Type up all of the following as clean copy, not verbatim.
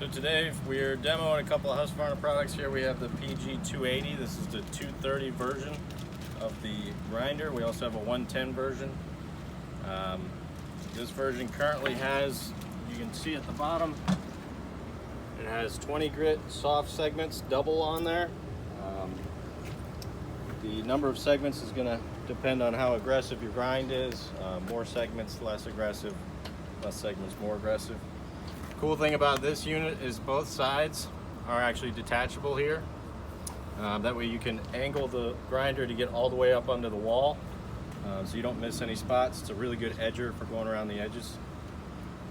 So today we're demoing a couple of Husqvarna products here. We have the PG280. This is the 230 version of the grinder. We also have a 110 version. This version currently has, you can see at the bottom, it has 20 grit soft segments, double on there. The number of segments is going to depend on how aggressive your grind is. More segments, less aggressive. Less segments, more aggressive. Cool thing about this unit is both sides are actually detachable here. That way you can angle the grinder to get all the way up under the wall, so you don't miss any spots. It's a really good edger for going around the edges.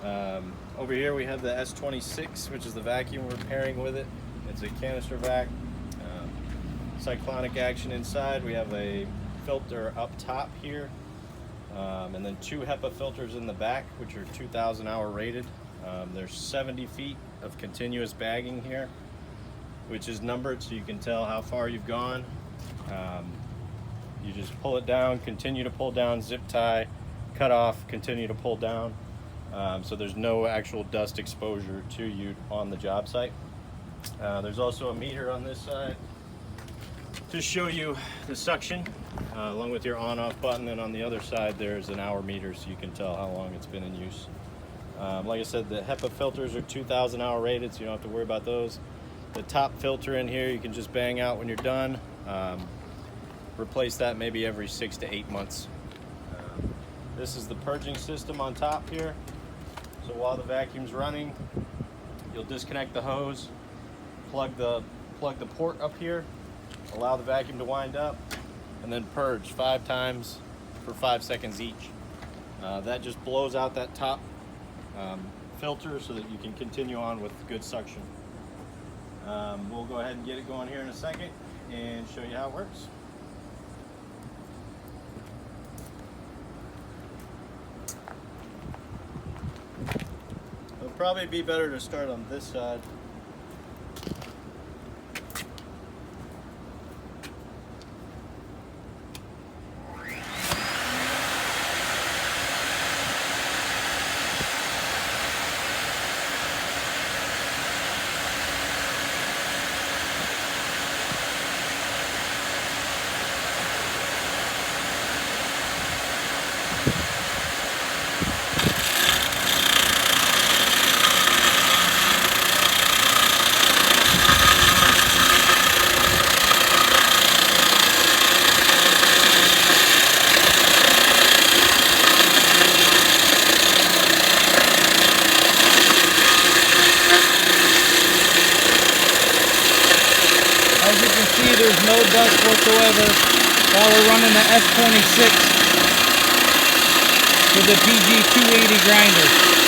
Over here we have the S26, which is the vacuum we're pairing with it. It's a canister vac. Cyclonic action inside. We have a filter up top here, and then two HEPA filters in the back, which are 2,000 hour rated. There's 70 feet of continuous bagging here, which is numbered so you can tell how far you've gone. You just pull it down, continue to pull down, zip tie, cut off, continue to pull down. So there's no actual dust exposure to you on the job site. There's also a meter on this side to show you the suction, along with your on-off button, and on the other side there's an hour meter so you can tell how long it's been in use. Like I said, the HEPA filters are 2,000 hour rated, so you don't have to worry about those. The top filter in here you can just bang out when you're done. Replace that maybe every 6 to 8 months. This is the purging system on top here. So while the vacuum's running, you'll disconnect the hose, plug the port up here, allow the vacuum to wind up, and then purge 5 times for 5 seconds each. That just blows out that top filter so that you can continue on with good suction. We'll go ahead and get it going here in a second and show you how it works. It'll probably be better to start on this side. As you can see, there's no dust whatsoever while we're running the S26 with the PG280 grinder.